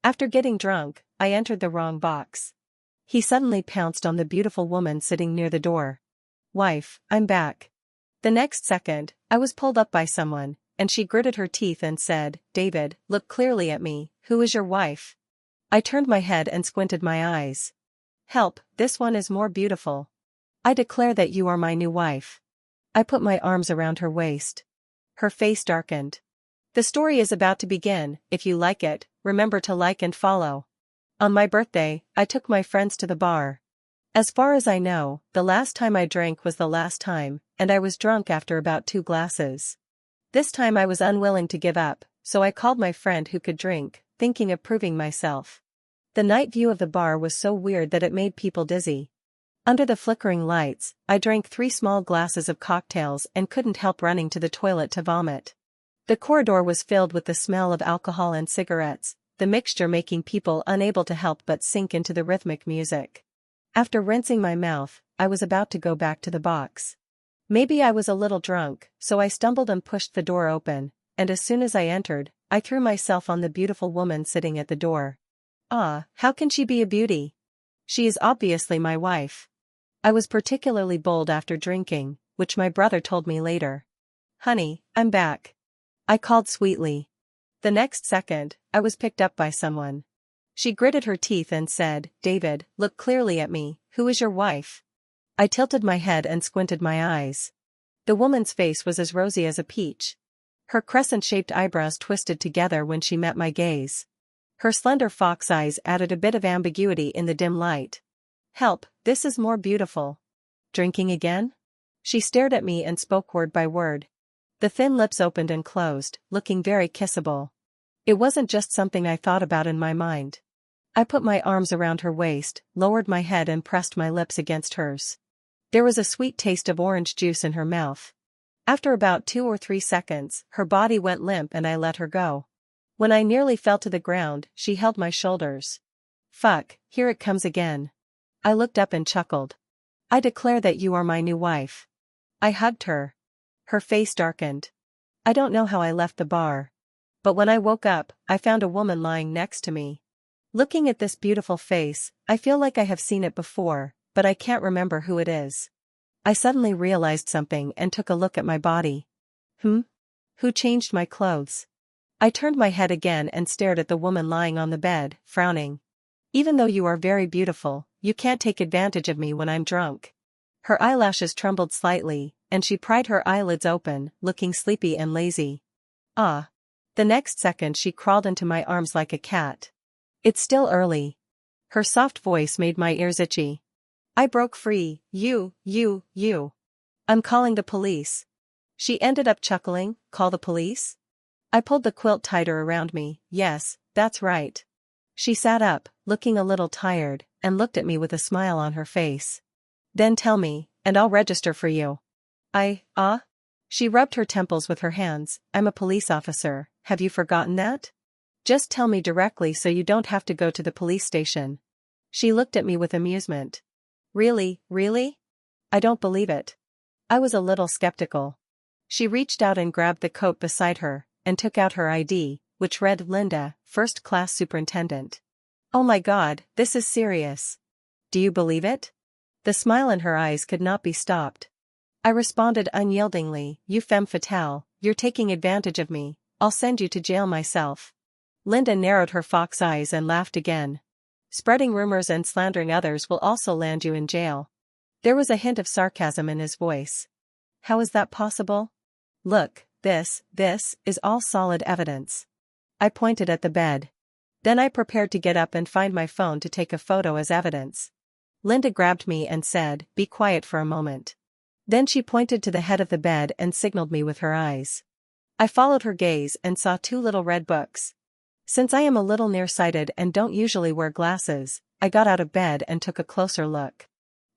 After getting drunk, I entered the wrong box. He suddenly pounced on the beautiful woman sitting near the door. Wife, I'm back. The next second, I was pulled up by someone, and she gritted her teeth and said, David, look clearly at me, who is your wife? I turned my head and squinted my eyes. Help, this one is more beautiful. I declare that you are my new wife. I put my arms around her waist. Her face darkened. The story is about to begin. If you like it, remember to like and follow. On my birthday, I took my friends to the bar. As far as I know, the last time I drank was the last time, and I was drunk after about 2 glasses. This time I was unwilling to give up, so I called my friend who could drink, thinking of proving myself. The night view of the bar was so weird that it made people dizzy. Under the flickering lights, I drank 3 small glasses of cocktails and couldn't help running to the toilet to vomit. The corridor was filled with the smell of alcohol and cigarettes, the mixture making people unable to help but sink into the rhythmic music. After rinsing my mouth, I was about to go back to the box. Maybe I was a little drunk, so I stumbled and pushed the door open, and as soon as I entered, I threw myself on the beautiful woman sitting at the door. Ah, how can she be a beauty? She is obviously my wife. I was particularly bold after drinking, which my brother told me later. Honey, I'm back. I called sweetly. The next second, I was picked up by someone. She gritted her teeth and said, David, look clearly at me, who is your wife? I tilted my head and squinted my eyes. The woman's face was as rosy as a peach. Her crescent-shaped eyebrows twisted together when she met my gaze. Her slender fox eyes added a bit of ambiguity in the dim light. Help, this is more beautiful. Drinking again? She stared at me and spoke word by word. The thin lips opened and closed, looking very kissable. It wasn't just something I thought about in my mind. I put my arms around her waist, lowered my head and pressed my lips against hers. There was a sweet taste of orange juice in her mouth. After about 2 or 3 seconds, her body went limp and I let her go. When I nearly fell to the ground, she held my shoulders. Fuck, here it comes again. I looked up and chuckled. I declare that you are my new wife. I hugged her. Her face darkened. I don't know how I left the bar. But when I woke up, I found a woman lying next to me. Looking at this beautiful face, I feel like I have seen it before, but I can't remember who it is. I suddenly realized something and took a look at my body. Who changed my clothes? I turned my head again and stared at the woman lying on the bed, frowning. Even though you are very beautiful, you can't take advantage of me when I'm drunk. Her eyelashes trembled slightly, and she pried her eyelids open, looking sleepy and lazy. Ah. The next second she crawled into my arms like a cat. It's still early. Her soft voice made my ears itchy. I broke free. You. I'm calling the police. She ended up chuckling, call the police? I pulled the quilt tighter around me. Yes, that's right. She sat up, looking a little tired, and looked at me with a smile on her face. Then tell me, and I'll register for you. She rubbed her temples with her hands. I'm a police officer, have you forgotten that? Just tell me directly so you don't have to go to the police station. She looked at me with amusement. Really? I don't believe it. I was a little skeptical. She reached out and grabbed the coat beside her, and took out her ID, which read Linda, first-class superintendent. Oh my God, this is serious. Do you believe it? The smile in her eyes could not be stopped. I responded unyieldingly, you femme fatale, you're taking advantage of me, I'll send you to jail myself. Linda narrowed her fox eyes and laughed again. Spreading rumors and slandering others will also land you in jail. There was a hint of sarcasm in his voice. How is that possible? Look, this is all solid evidence. I pointed at the bed. Then I prepared to get up and find my phone to take a photo as evidence. Linda grabbed me and said, be quiet for a moment. Then she pointed to the head of the bed and signaled me with her eyes. I followed her gaze and saw 2 little red books. Since I am a little nearsighted and don't usually wear glasses, I got out of bed and took a closer look.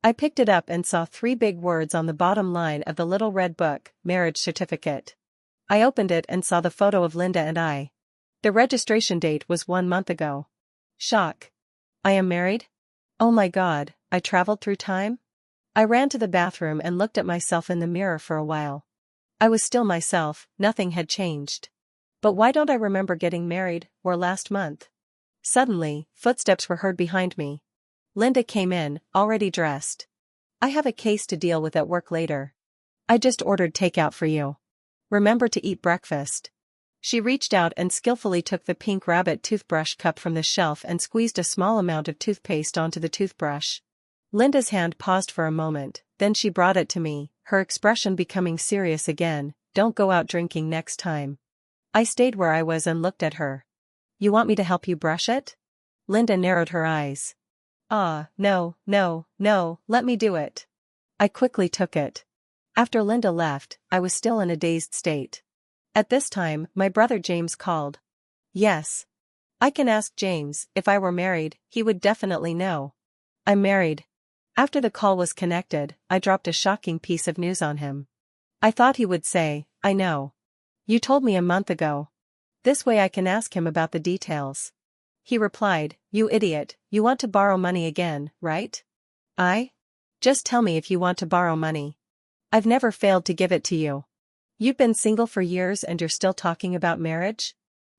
I picked it up and saw 3 big words on the bottom line of the little red book, marriage certificate. I opened it and saw the photo of Linda and I. The registration date was 1 month ago. Shock. I am married? Oh my God, I traveled through time? I ran to the bathroom and looked at myself in the mirror for a while. I was still myself, nothing had changed. But why don't I remember getting married, or last month? Suddenly, footsteps were heard behind me. Linda came in, already dressed. I have a case to deal with at work later. I just ordered takeout for you. Remember to eat breakfast. She reached out and skillfully took the pink rabbit toothbrush cup from the shelf and squeezed a small amount of toothpaste onto the toothbrush. Linda's hand paused for a moment, then she brought it to me, her expression becoming serious again. Don't go out drinking next time. I stayed where I was and looked at her. You want me to help you brush it? Linda narrowed her eyes. No, let me do it. I quickly took it. After Linda left, I was still in a dazed state. At this time, my brother James called. Yes. I can ask James. If I were married, he would definitely know. I'm married. After the call was connected, I dropped a shocking piece of news on him. I thought he would say, I know. You told me a month ago. This way I can ask him about the details. He replied, You idiot, you want to borrow money again, right? Just tell me if you want to borrow money. I've never failed to give it to you. You've been single for years and you're still talking about marriage?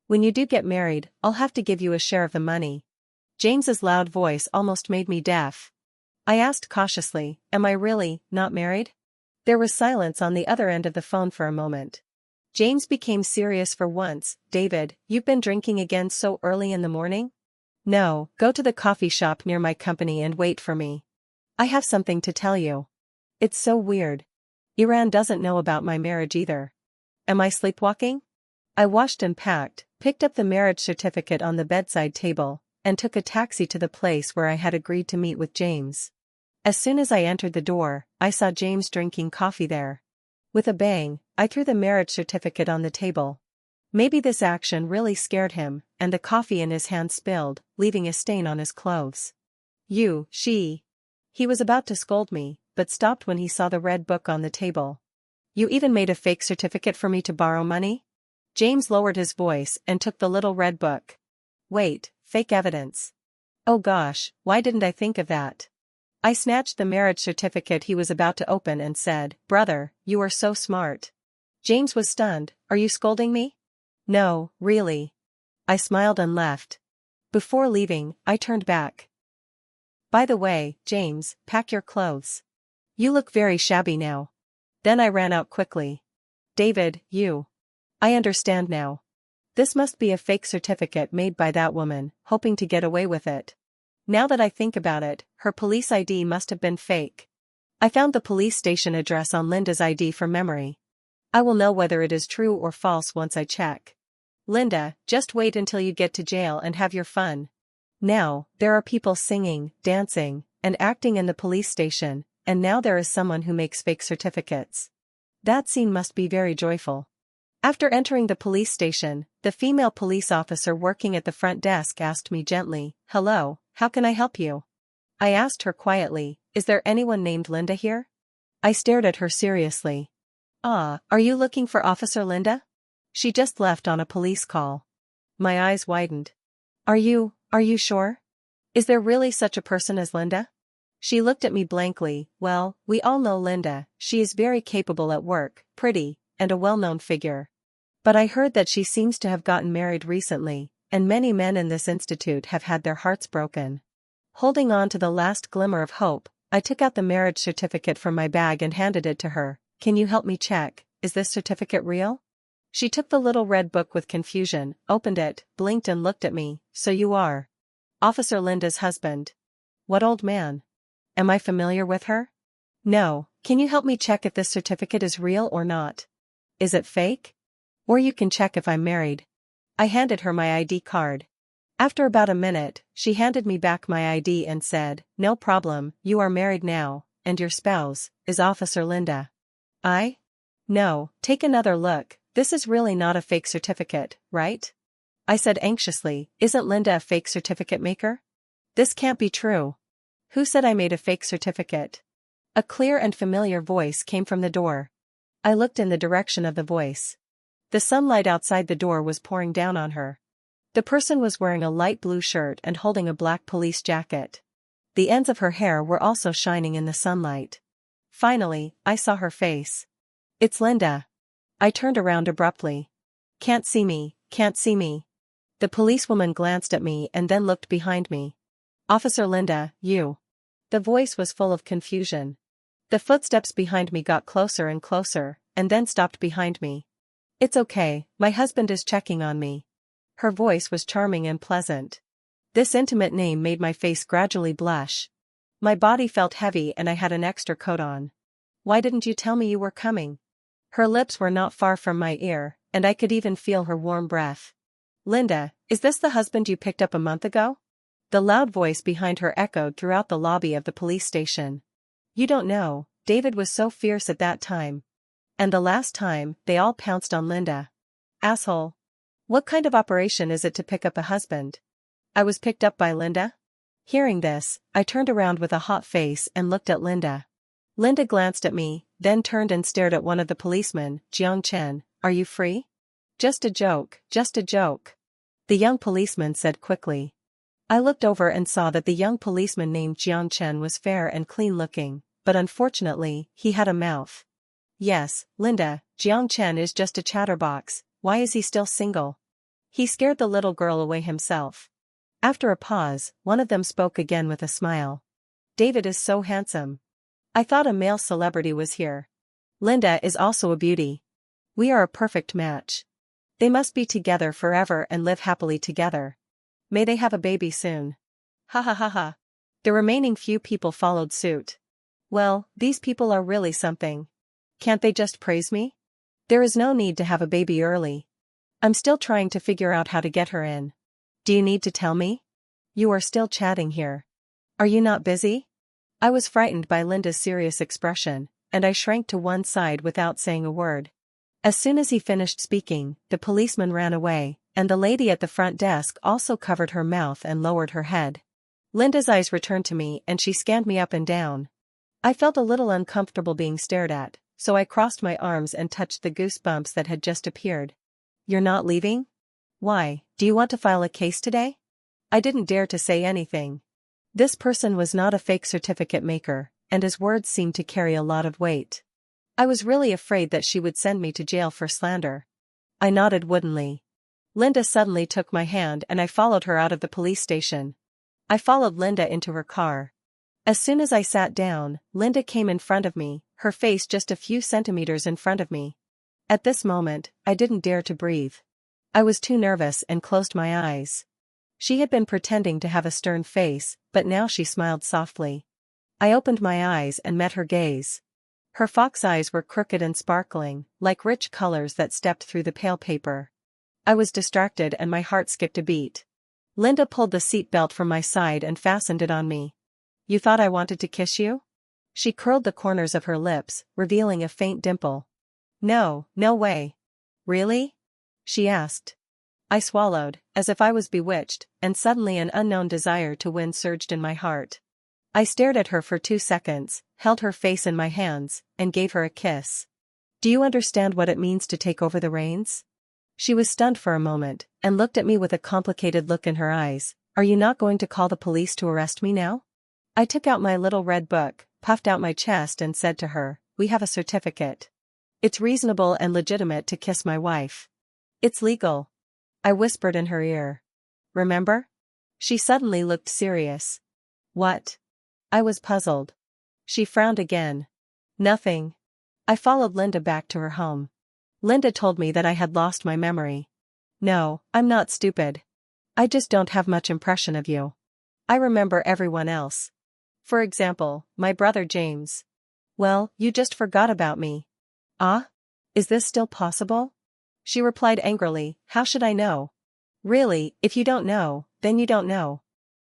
When you do get married, I'll have to give you a share of the money. James's loud voice almost made me deaf. I asked cautiously, Am I really not married? There was silence on the other end of the phone for a moment. James became serious for once. David, you've been drinking again so early in the morning? No, go to the coffee shop near my company and wait for me. I have something to tell you. It's so weird. Iran doesn't know about my marriage either. Am I sleepwalking? I washed and packed, picked up the marriage certificate on the bedside table, and took a taxi to the place where I had agreed to meet with James. As soon as I entered the door, I saw James drinking coffee there. With a bang, I threw the marriage certificate on the table. Maybe this action really scared him, and the coffee in his hand spilled, leaving a stain on his clothes. She. He was about to scold me, but stopped when he saw the red book on the table. You even made a fake certificate for me to borrow money? James lowered his voice and took the little red book. Wait, fake evidence. Oh gosh, why didn't I think of that? I snatched the marriage certificate he was about to open and said, Brother, you are so smart. James was stunned. Are you scolding me? No, really. I smiled and left. Before leaving, I turned back. By the way, James, pack your clothes. You look very shabby now. Then I ran out quickly. David, you. I understand now. This must be a fake certificate made by that woman, hoping to get away with it. Now that I think about it, her police ID must have been fake. I found the police station address on Linda's ID from memory. I will know whether it is true or false once I check. Linda, just wait until you get to jail and have your fun. Now, there are people singing, dancing, and acting in the police station, and now there is someone who makes fake certificates. That scene must be very joyful. After entering the police station, the female police officer working at the front desk asked me gently, Hello, how can I help you? I asked her quietly, Is there anyone named Linda here? I stared at her seriously. Are you looking for Officer Linda? She just left on a police call. My eyes widened. Are you sure? Is there really such a person as Linda? She looked at me blankly. Well, we all know Linda, she is very capable at work, pretty, and a well-known figure. But I heard that she seems to have gotten married recently, and many men in this institute have had their hearts broken. Holding on to the last glimmer of hope, I took out the marriage certificate from my bag and handed it to her. Can you help me check, is this certificate real? She took the little red book with confusion, opened it, blinked and looked at me. So you are Officer Linda's husband. What old man? Am I familiar with her? No, can you help me check if this certificate is real or not? Is it fake? Or you can check if I'm married. I handed her my ID card. After about a minute, she handed me back my ID and said, No problem, you are married now, and your spouse is Officer Linda. No, take another look, this is really not a fake certificate, right? I said anxiously, Isn't Linda a fake certificate maker? This can't be true. Who said I made a fake certificate? A clear and familiar voice came from the door. I looked in the direction of the voice. The sunlight outside the door was pouring down on her. The person was wearing a light blue shirt and holding a black police jacket. The ends of her hair were also shining in the sunlight. Finally, I saw her face. It's Linda. I turned around abruptly. Can't see me. The policewoman glanced at me and then looked behind me. Officer Linda, you. The voice was full of confusion. The footsteps behind me got closer and closer, and then stopped behind me. It's okay, my husband is checking on me. Her voice was charming and pleasant. This intimate name made my face gradually blush. My body felt heavy and I had an extra coat on. Why didn't you tell me you were coming? Her lips were not far from my ear, and I could even feel her warm breath. Linda, is this the husband you picked up a month ago? The loud voice behind her echoed throughout the lobby of the police station. You don't know, David was so fierce at that time. And the last time, they all pounced on Linda. Asshole. What kind of operation is it to pick up a husband? I was picked up by Linda? Hearing this, I turned around with a hot face and looked at Linda. Linda glanced at me, then turned and stared at one of the policemen. Jiang Chen, are you free? Just a joke, just a joke. The young policeman said quickly. I looked over and saw that the young policeman named Jiang Chen was fair and clean-looking, but unfortunately, he had a mouth. Yes, Linda, Jiang Chen is just a chatterbox. Why is he still single? He scared the little girl away himself. After a pause, one of them spoke again with a smile. David is so handsome. I thought a male celebrity was here. Linda is also a beauty. We are a perfect match. They must be together forever and live happily together. May they have a baby soon. Ha ha ha ha. The remaining few people followed suit. Well, these people are really something. Can't they just praise me? There is no need to have a baby early. I'm still trying to figure out how to get her in. Do you need to tell me? You are still chatting here. Are you not busy? I was frightened by Linda's serious expression, and I shrank to one side without saying a word. As soon as he finished speaking, the policeman ran away, and the lady at the front desk also covered her mouth and lowered her head. Linda's eyes returned to me and she scanned me up and down. I felt a little uncomfortable being stared at, so I crossed my arms and touched the goosebumps that had just appeared. You're not leaving? Why, do you want to file a case today? I didn't dare to say anything. This person was not a fake certificate maker, and his words seemed to carry a lot of weight. I was really afraid that she would send me to jail for slander. I nodded woodenly. Linda suddenly took my hand and I followed her out of the police station. I followed Linda into her car. As soon as I sat down, Linda came in front of me, her face just a few centimeters in front of me. At this moment, I didn't dare to breathe. I was too nervous and closed my eyes. She had been pretending to have a stern face, but now she smiled softly. I opened my eyes and met her gaze. Her fox eyes were crooked and sparkling, like rich colors that stepped through the pale paper. I was distracted and my heart skipped a beat. Linda pulled the seat belt from my side and fastened it on me. You thought I wanted to kiss you? She curled the corners of her lips, revealing a faint dimple. No, no way. Really? She asked. I swallowed, as if I was bewitched, and suddenly an unknown desire to win surged in my heart. I stared at her for 2 seconds, held her face in my hands, and gave her a kiss. Do you understand what it means to take over the reins? She was stunned for a moment, and looked at me with a complicated look in her eyes. Are you not going to call the police to arrest me now? I took out my little red book, puffed out my chest and said to her, we have a certificate. It's reasonable and legitimate to kiss my wife. It's legal. I whispered in her ear. Remember? She suddenly looked serious. What? I was puzzled. She frowned again. Nothing. I followed Linda back to her home. Linda told me that I had lost my memory. No, I'm not stupid. I just don't have much impression of you. I remember everyone else. For example, my brother James. Well, you just forgot about me. Ah? Is this still possible? She replied angrily, how should I know? Really, if you don't know, then you don't know.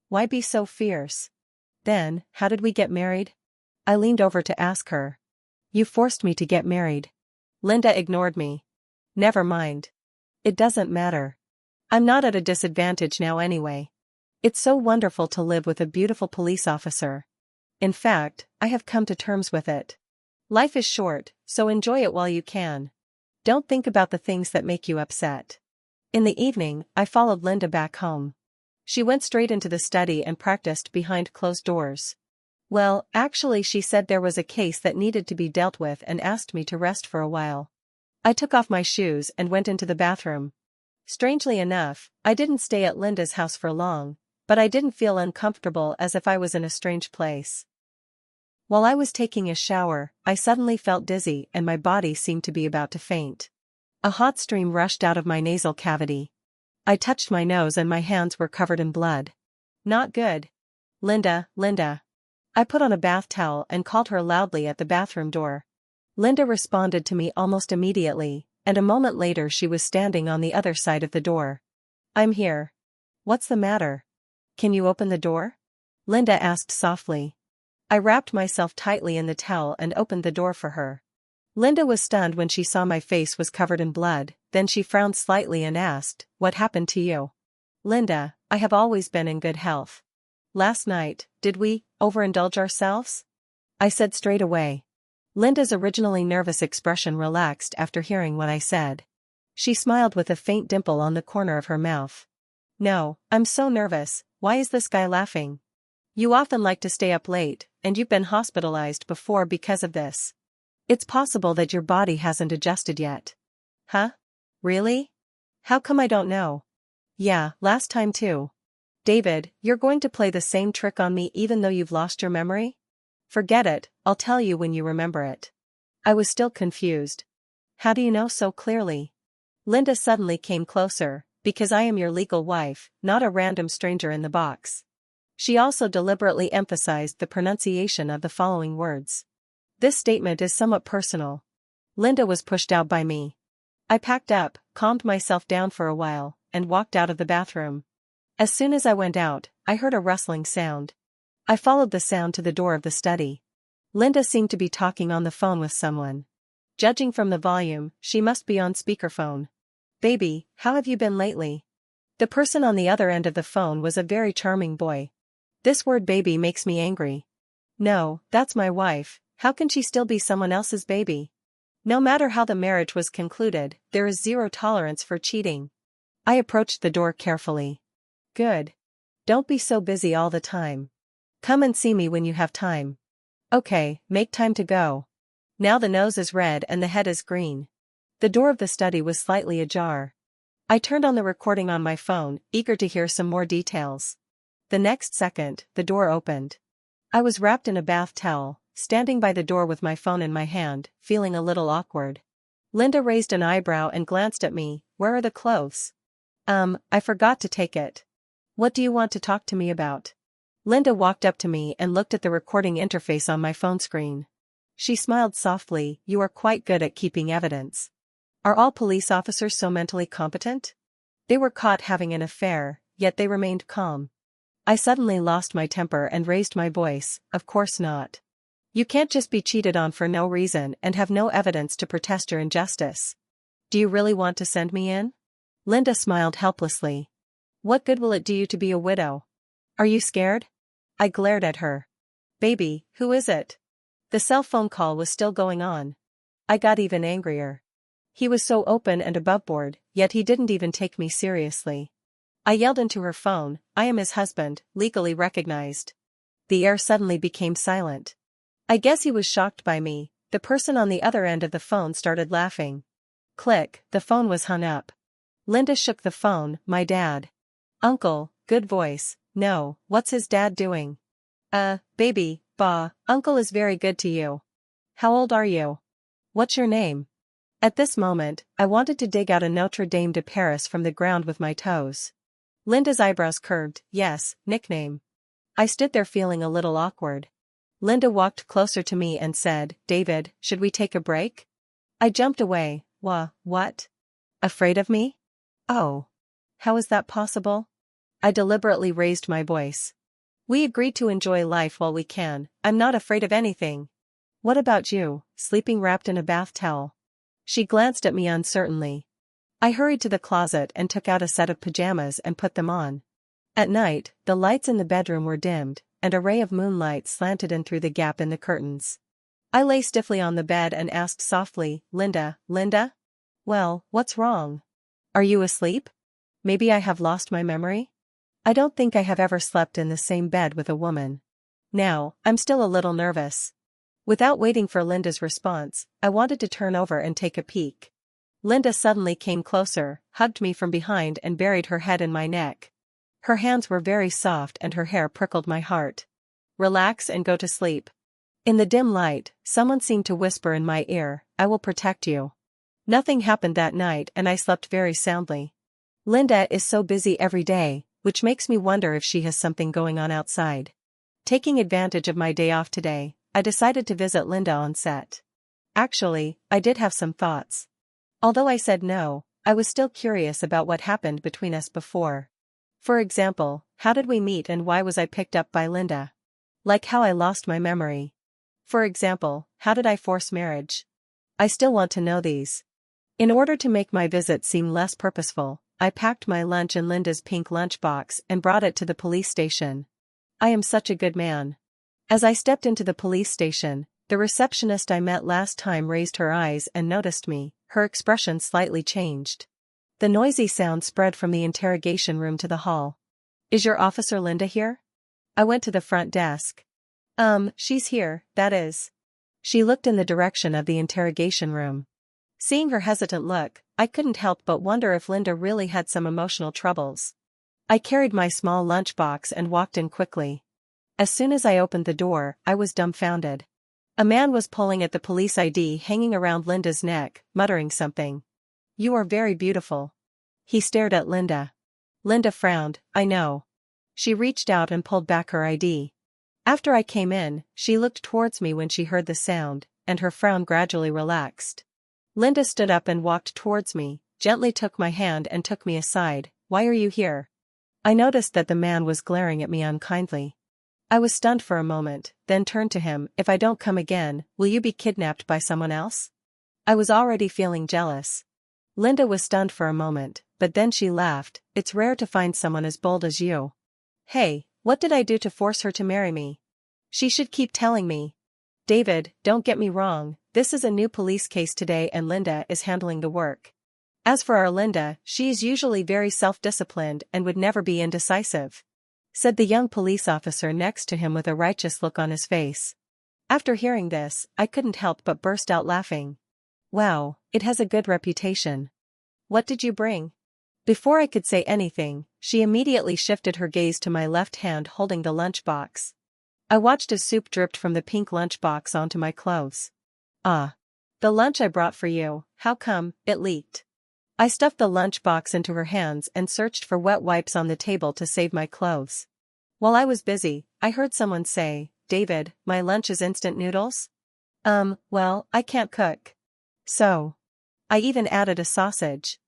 Why be so fierce? Then, how did we get married? I leaned over to ask her. You forced me to get married. Linda ignored me. Never mind. It doesn't matter. I'm not at a disadvantage now anyway. It's so wonderful to live with a beautiful police officer. In fact, I have come to terms with it. Life is short, so enjoy it while you can. Don't think about the things that make you upset. In the evening, I followed Linda back home. She went straight into the study and practiced behind closed doors. Well, actually she said there was a case that needed to be dealt with and asked me to rest for a while. I took off my shoes and went into the bathroom. Strangely enough, I didn't stay at Linda's house for long, but I didn't feel uncomfortable as if I was in a strange place. While I was taking a shower, I suddenly felt dizzy and my body seemed to be about to faint. A hot stream rushed out of my nasal cavity. I touched my nose and my hands were covered in blood. Not good. Linda, Linda. I put on a bath towel and called her loudly at the bathroom door. Linda responded to me almost immediately, and a moment later she was standing on the other side of the door. I'm here. What's the matter? Can you open the door? Linda asked softly. I wrapped myself tightly in the towel and opened the door for her. Linda was stunned when she saw my face was covered in blood, then she frowned slightly and asked, "What happened to you?" Linda, I have always been in good health. Last night, did we overindulge ourselves? I said straight away. Linda's originally nervous expression relaxed after hearing what I said. She smiled with a faint dimple on the corner of her mouth. No, I'm so nervous, why is this guy laughing? You often like to stay up late, and you've been hospitalized before because of this. It's possible that your body hasn't adjusted yet. Huh? Really? How come I don't know? Yeah, last time too. David, you're going to play the same trick on me even though you've lost your memory? Forget it, I'll tell you when you remember it. I was still confused. How do you know so clearly? Linda suddenly came closer, because I am your legal wife, not a random stranger in the box. She also deliberately emphasized the pronunciation of the following words. This statement is somewhat personal. Linda was pushed out by me. I packed up, calmed myself down for a while, and walked out of the bathroom. As soon as I went out, I heard a rustling sound. I followed the sound to the door of the study. Linda seemed to be talking on the phone with someone. Judging from the volume, she must be on speakerphone. Baby, how have you been lately? The person on the other end of the phone was a very charming boy. This word baby makes me angry. No, that's my wife, how can she still be someone else's baby? No matter how the marriage was concluded, there is zero tolerance for cheating. I approached the door carefully. Good. Don't be so busy all the time. Come and see me when you have time. Okay, make time to go. Now the nose is red and the head is green. The door of the study was slightly ajar. I turned on the recording on my phone, eager to hear some more details. The next second, the door opened. I was wrapped in a bath towel, standing by the door with my phone in my hand, feeling a little awkward. Linda raised an eyebrow and glanced at me. Where are the clothes? I forgot to take it. What do you want to talk to me about? Linda walked up to me and looked at the recording interface on my phone screen. She smiled softly. You are quite good at keeping evidence. Are all police officers so mentally competent? They were caught having an affair, yet they remained calm. I suddenly lost my temper and raised my voice. Of course not. You can't just be cheated on for no reason and have no evidence to protest your injustice. Do you really want to send me in? Linda smiled helplessly. What good will it do you to be a widow? Are you scared? I glared at her. Baby, who is it? The cell phone call was still going on. I got even angrier. He was so open and aboveboard, yet he didn't even take me seriously. I yelled into her phone, I am his husband, legally recognized. The air suddenly became silent. I guess he was shocked by me. The person on the other end of the phone started laughing. Click, the phone was hung up. Linda shook the phone. My dad. Uncle, good voice. No, what's his dad doing? Baby, uncle is very good to you. How old are you? What's your name? At this moment, I wanted to dig out a Notre Dame de Paris from the ground with my toes. Linda's eyebrows curved. Yes, nickname. I stood there feeling a little awkward. Linda walked closer to me and said, David, should we take a break? I jumped away. What? Afraid of me? Oh. How is that possible? I deliberately raised my voice. We agreed to enjoy life while we can. I'm not afraid of anything. What about you, sleeping wrapped in a bath towel? She glanced at me uncertainly. I hurried to the closet and took out a set of pajamas and put them on. At night, the lights in the bedroom were dimmed, and a ray of moonlight slanted in through the gap in the curtains. I lay stiffly on the bed and asked softly, Linda? Well, what's wrong? Are you asleep? Maybe I have lost my memory? I don't think I have ever slept in the same bed with a woman. Now, I'm still a little nervous. Without waiting for Linda's response, I wanted to turn over and take a peek. Linda suddenly came closer, hugged me from behind and buried her head in my neck. Her hands were very soft and her hair prickled my heart. Relax and go to sleep. In the dim light, someone seemed to whisper in my ear, I will protect you. Nothing happened that night and I slept very soundly. Linda is so busy every day, which makes me wonder if she has something going on outside. Taking advantage of my day off today, I decided to visit Linda on set. Actually, I did have some thoughts. Although I said no, I was still curious about what happened between us before. For example, how did we meet and why was I picked up by Linda? Like how I lost my memory. For example, how did I force marriage? I still want to know these. In order to make my visit seem less purposeful, I packed my lunch in Linda's pink lunchbox and brought it to the police station. I am such a good man. As I stepped into the police station, the receptionist I met last time raised her eyes and noticed me, her expression slightly changed. The noisy sound spread from the interrogation room to the hall. Is your officer Linda here? I went to the front desk. She's here, that is. She looked in the direction of the interrogation room. Seeing her hesitant look, I couldn't help but wonder if Linda really had some emotional troubles. I carried my small lunchbox and walked in quickly. As soon as I opened the door, I was dumbfounded. A man was pulling at the police ID hanging around Linda's neck, muttering something. You are very beautiful. He stared at Linda. Linda frowned, I know. She reached out and pulled back her ID. After I came in, she looked towards me when she heard the sound, and her frown gradually relaxed. Linda stood up and walked towards me, gently took my hand and took me aside. Why are you here? I noticed that the man was glaring at me unkindly. I was stunned for a moment, then turned to him. If I don't come again, will you be kidnapped by someone else? I was already feeling jealous. Linda was stunned for a moment, but then she laughed. It's rare to find someone as bold as you. Hey, what did I do to force her to marry me? She should keep telling me. David, don't get me wrong, this is a new police case today and Linda is handling the work. As for our Linda, she is usually very self-disciplined and would never be indecisive, said the young police officer next to him with a righteous look on his face. After hearing this, I couldn't help but burst out laughing. Wow, it has a good reputation. What did you bring? Before I could say anything, she immediately shifted her gaze to my left hand holding the lunchbox. I watched as soup dripped from the pink lunchbox onto my clothes. Ah. The lunch I brought for you, how come, it leaked? I stuffed the lunchbox into her hands and searched for wet wipes on the table to save my clothes. While I was busy, I heard someone say, David, my lunch is instant noodles? Well, I can't cook. So. I even added a sausage.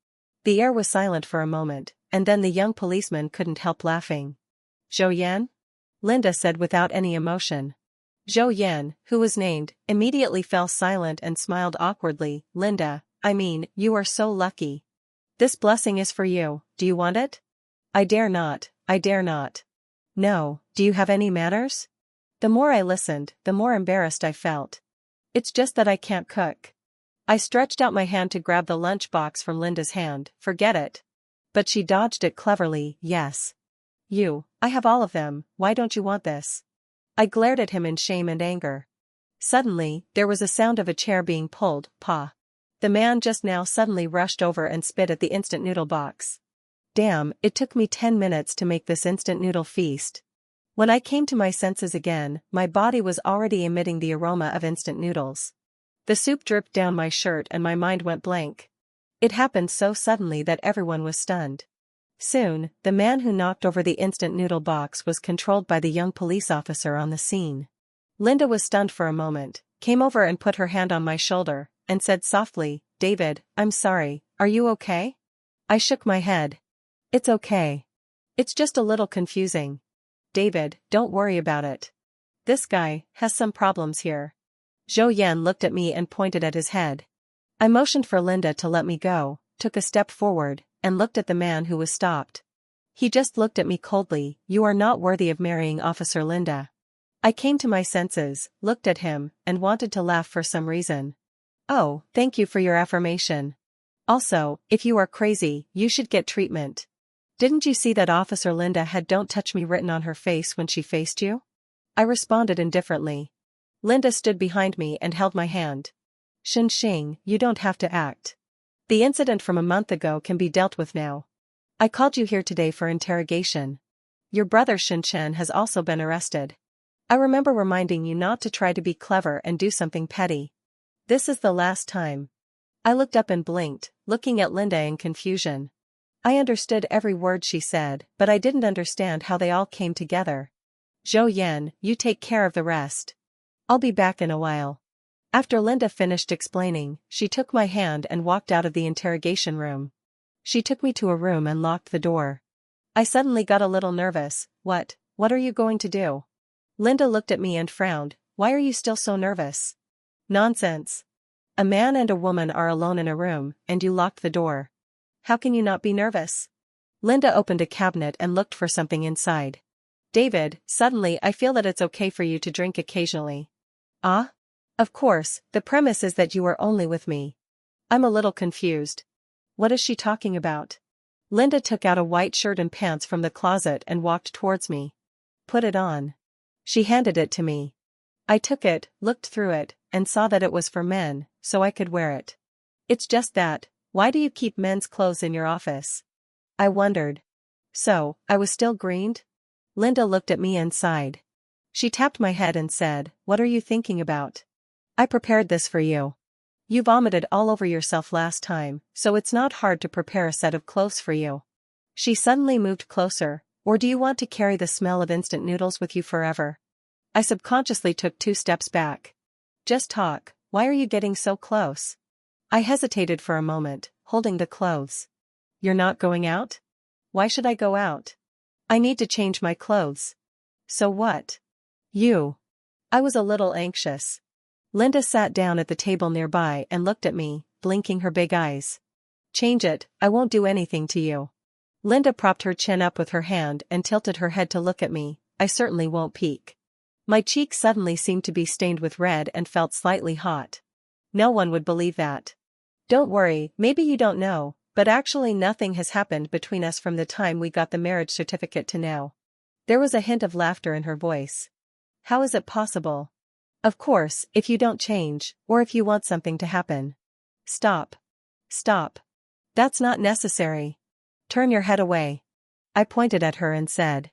The air was silent for a moment, and then the young policeman couldn't help laughing. Zhou Yan? Linda said without any emotion. Zhou Yan, who was named, immediately fell silent and smiled awkwardly. Linda, I mean, you are so lucky. This blessing is for you, do you want it? I dare not, I dare not. No, do you have any manners? The more I listened, the more embarrassed I felt. It's just that I can't cook. I stretched out my hand to grab the lunchbox from Linda's hand. Forget it. But she dodged it cleverly. Yes. I have all of them, why don't you want this? I glared at him in shame and anger. Suddenly, there was a sound of a chair being pulled. Pa. The man just now suddenly rushed over and spit at the instant noodle box. Damn, it took me 10 minutes to make this instant noodle feast. When I came to my senses again, my body was already emitting the aroma of instant noodles. The soup dripped down my shirt and my mind went blank. It happened so suddenly that everyone was stunned. Soon, the man who knocked over the instant noodle box was controlled by the young police officer on the scene. Linda was stunned for a moment, came over and put her hand on my shoulder, and said softly, David, I'm sorry, are you okay? I shook my head. It's okay. It's just a little confusing. David, don't worry about it. This guy has some problems here. Zhou Yan looked at me and pointed at his head. I motioned for Linda to let me go, took a step forward, and looked at the man who was stopped. He just looked at me coldly. You are not worthy of marrying Officer Linda. I came to my senses, looked at him, and wanted to laugh for some reason. Oh, thank you for your affirmation. Also, if you are crazy, you should get treatment. Didn't you see that Officer Linda had "Don't touch me" written on her face when she faced you? I responded indifferently. Linda stood behind me and held my hand. Xing, you don't have to act. The incident from a month ago can be dealt with now. I called you here today for interrogation. Your brother Shin has also been arrested. I remember reminding you not to try to be clever and do something petty. This is the last time. I looked up and blinked, looking at Linda in confusion. I understood every word she said, but I didn't understand how they all came together. Zhou Yan, you take care of the rest. I'll be back in a while. After Linda finished explaining, she took my hand and walked out of the interrogation room. She took me to a room and locked the door. I suddenly got a little nervous. What are you going to do? Linda looked at me and frowned. Why are you still so nervous? Nonsense. A man and a woman are alone in a room, and you locked the door. How can you not be nervous? Linda opened a cabinet and looked for something inside. David, suddenly I feel that it's okay for you to drink occasionally. Ah? Of course, the premise is that you are only with me. I'm a little confused. What is she talking about? Linda took out a white shirt and pants from the closet and walked towards me. Put it on. She handed it to me. I took it, looked through it, and saw that it was for men, so I could wear it. It's just that, why do you keep men's clothes in your office? I wondered. So, I was still greened? Linda looked at me and sighed. She tapped my head and said, What are you thinking about? I prepared this for you. You vomited all over yourself last time, so it's not hard to prepare a set of clothes for you. She suddenly moved closer. Or do you want to carry the smell of instant noodles with you forever? I subconsciously took 2 steps back. Just talk, why are you getting so close? I hesitated for a moment, holding the clothes. You're not going out? Why should I go out? I need to change my clothes. So what? You. I was a little anxious. Linda sat down at the table nearby and looked at me, blinking her big eyes. Change it, I won't do anything to you. Linda propped her chin up with her hand and tilted her head to look at me. I certainly won't peek. My cheek suddenly seemed to be stained with red and felt slightly hot. No one would believe that. Don't worry, maybe you don't know, but actually nothing has happened between us from the time we got the marriage certificate to now. There was a hint of laughter in her voice. How is it possible? Of course, if you don't change, or if you want something to happen. Stop. Stop. That's not necessary. Turn your head away. I pointed at her and said.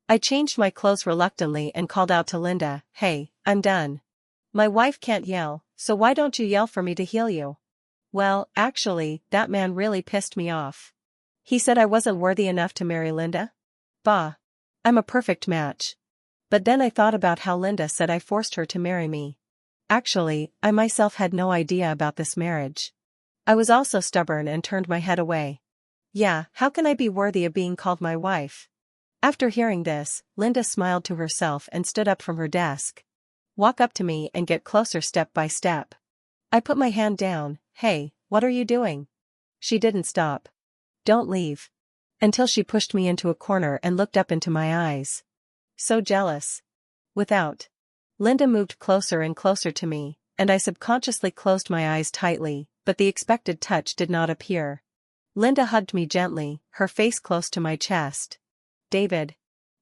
I changed my clothes reluctantly and called out to Linda, Hey, I'm done. My wife can't yell, so why don't you yell for me to heal you? Well, actually, that man really pissed me off. He said I wasn't worthy enough to marry Linda? Bah. I'm a perfect match. But then I thought about how Linda said I forced her to marry me. Actually, I myself had no idea about this marriage. I was also stubborn and turned my head away. Yeah, how can I be worthy of being called my wife? After hearing this, Linda smiled to herself and stood up from her desk. Walk up to me and get closer step by step. I put my hand down. Hey, what are you doing? She didn't stop. Don't leave. Until she pushed me into a corner and looked up into my eyes. So jealous. Without. Linda moved closer and closer to me, and I subconsciously closed my eyes tightly, but the expected touch did not appear. Linda hugged me gently, her face close to my chest. David.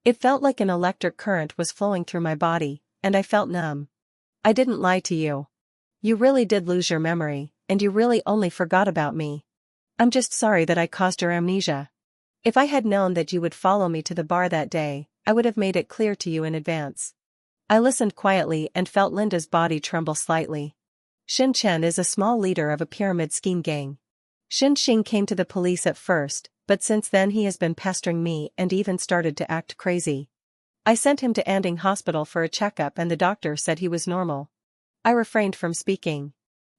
It felt like an electric current was flowing through my body, and I felt numb. I didn't lie to you. You really did lose your memory, and you really only forgot about me. I'm just sorry that I caused your amnesia. If I had known that you would follow me to the bar that day, I would have made it clear to you in advance. I listened quietly and felt Linda's body tremble slightly. Shin Chen is a small leader of a pyramid scheme gang. Shin Xing came to the police at first, but since then he has been pestering me and even started to act crazy. I sent him to Anding Hospital for a checkup and the doctor said he was normal. I refrained from speaking.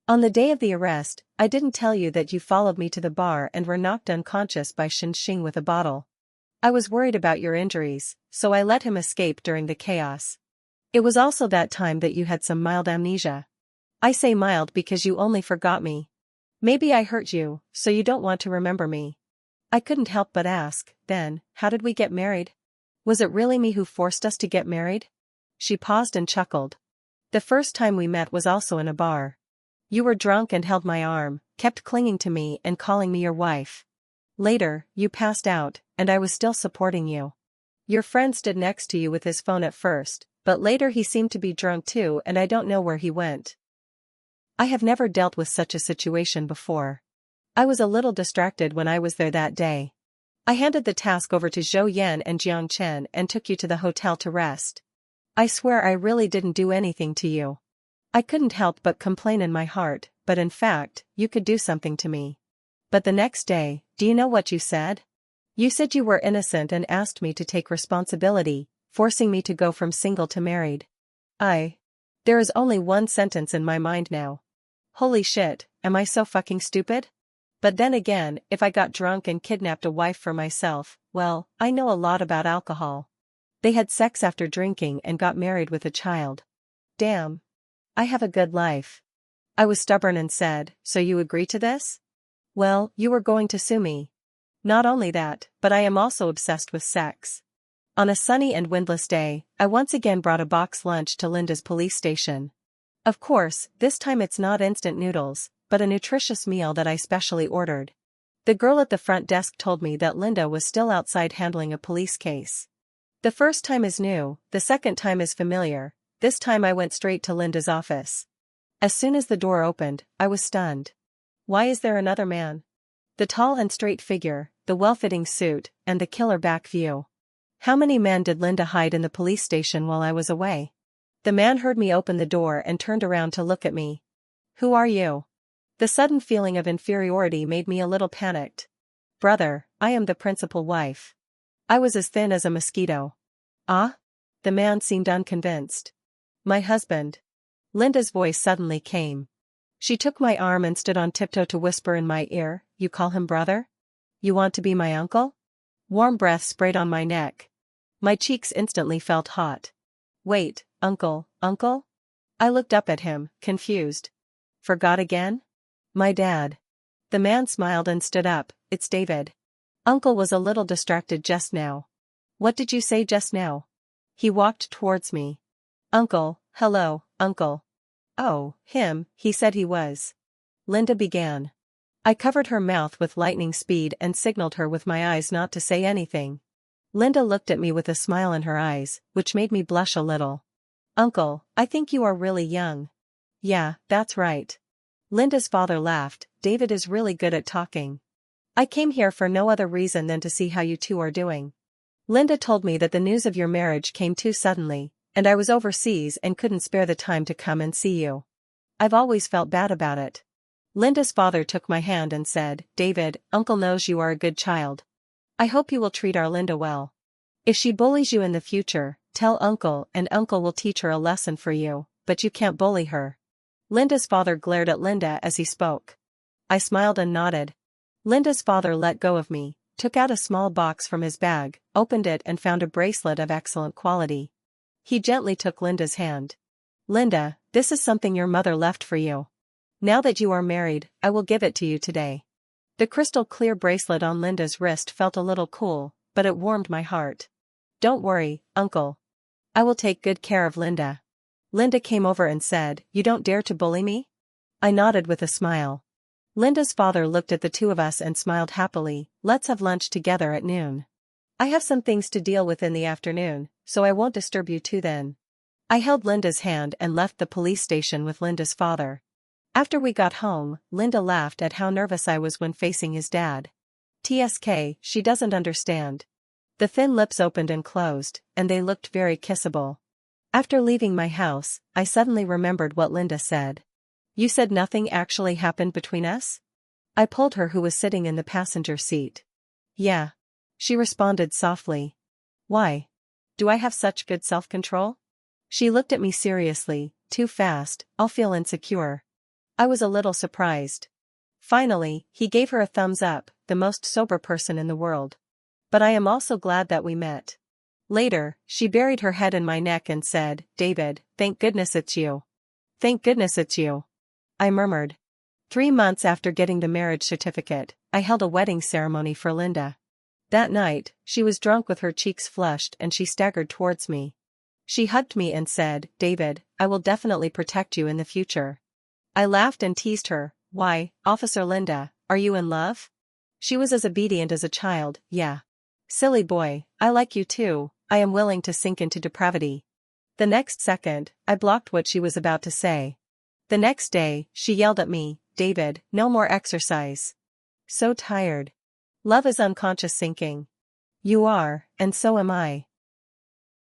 On the day of the arrest, I didn't tell you that you followed me to the bar and were knocked unconscious by Shin Xing with a bottle. I was worried about your injuries, so I let him escape during the chaos. It was also that time that you had some mild amnesia. I say mild because you only forgot me. Maybe I hurt you, so you don't want to remember me. I couldn't help but ask, then, how did we get married? Was it really me who forced us to get married? She paused and chuckled. The first time we met was also in a bar. You were drunk and held my arm, kept clinging to me and calling me your wife. Later, you passed out, and I was still supporting you. Your friend stood next to you with his phone at first, but later he seemed to be drunk too and I don't know where he went. I have never dealt with such a situation before. I was a little distracted when I was there that day. I handed the task over to Zhou Yan and Jiang Chen and took you to the hotel to rest. I swear I really didn't do anything to you. I couldn't help but complain in my heart, but in fact, you could do something to me. But the next day, do you know what you said? You said you were innocent and asked me to take responsibility, forcing me to go from single to married. There is only one sentence in my mind now. Holy shit, am I so fucking stupid? But then again, if I got drunk and kidnapped a wife for myself, well, I know a lot about alcohol. They had sex after drinking and got married with a child. Damn. I have a good life. I was stubborn and said, so you agree to this? Well, you were going to sue me. Not only that, but I am also obsessed with sex. On a sunny and windless day, I once again brought a box lunch to Linda's police station. Of course, this time it's not instant noodles, but a nutritious meal that I specially ordered. The girl at the front desk told me that Linda was still outside handling a police case. The first time is new, the second time is familiar. This time I went straight to Linda's office. As soon as the door opened, I was stunned. Why is there another man? The tall and straight figure, the well-fitting suit, and the killer back view. How many men did Linda hide in the police station while I was away? The man heard me open the door and turned around to look at me. Who are you? The sudden feeling of inferiority made me a little panicked. Brother, I am the principal wife. I was as thin as a mosquito. Ah? The man seemed unconvinced. My husband. Linda's voice suddenly came. She took my arm and stood on tiptoe to whisper in my ear, you call him brother? You want to be my uncle? Warm breath sprayed on my neck. My cheeks instantly felt hot. Wait, uncle? I looked up at him, confused. Forgot again? My dad. The man smiled and stood up, it's David. Uncle was a little distracted just now. What did you say just now? He walked towards me. Uncle, hello, uncle. Oh, him, he said he was. Linda began. I covered her mouth with lightning speed and signaled her with my eyes not to say anything. Linda looked at me with a smile in her eyes, which made me blush a little. Uncle, I think you are really young. Yeah, that's right. Linda's father laughed, David is really good at talking. I came here for no other reason than to see how you two are doing. Linda told me that the news of your marriage came too suddenly, and I was overseas and couldn't spare the time to come and see you. I've always felt bad about it. Linda's father took my hand and said, David, Uncle knows you are a good child. I hope you will treat our Linda well. If she bullies you in the future, tell Uncle and Uncle will teach her a lesson for you, but you can't bully her. Linda's father glared at Linda as he spoke. I smiled and nodded. Linda's father let go of me, took out a small box from his bag, opened it and found a bracelet of excellent quality. He gently took Linda's hand. Linda, this is something your mother left for you. Now that you are married, I will give it to you today. The crystal clear bracelet on Linda's wrist felt a little cool, but it warmed my heart. Don't worry, Uncle. I will take good care of Linda. Linda came over and said, you don't dare to bully me? I nodded with a smile. Linda's father looked at the two of us and smiled happily, let's have lunch together at noon. I have some things to deal with in the afternoon, so I won't disturb you too then. I held Linda's hand and left the police station with Linda's father. After we got home, Linda laughed at how nervous I was when facing his dad. TSK, she doesn't understand. The thin lips opened and closed, and they looked very kissable. After leaving my house, I suddenly remembered what Linda said. You said nothing actually happened between us? I pulled her who was sitting in the passenger seat. Yeah. She responded softly. Why? Do I have such good self-control? She looked at me seriously, too fast, I'll feel insecure. I was a little surprised. Finally, he gave her a thumbs up, the most sober person in the world. But I am also glad that we met. Later, she buried her head in my neck and said, David, thank goodness it's you. Thank goodness it's you. I murmured. 3 months after getting the marriage certificate, I held a wedding ceremony for Linda. That night, she was drunk with her cheeks flushed and she staggered towards me. She hugged me and said, David, I will definitely protect you in the future. I laughed and teased her, why, Officer Linda, are you in love? She was as obedient as a child, yeah. Silly boy, I like you too, I am willing to sink into depravity. The next second, I blocked what she was about to say. The next day, she yelled at me, David, no more exercise. so tired. Love is unconscious sinking. You are, and so am I.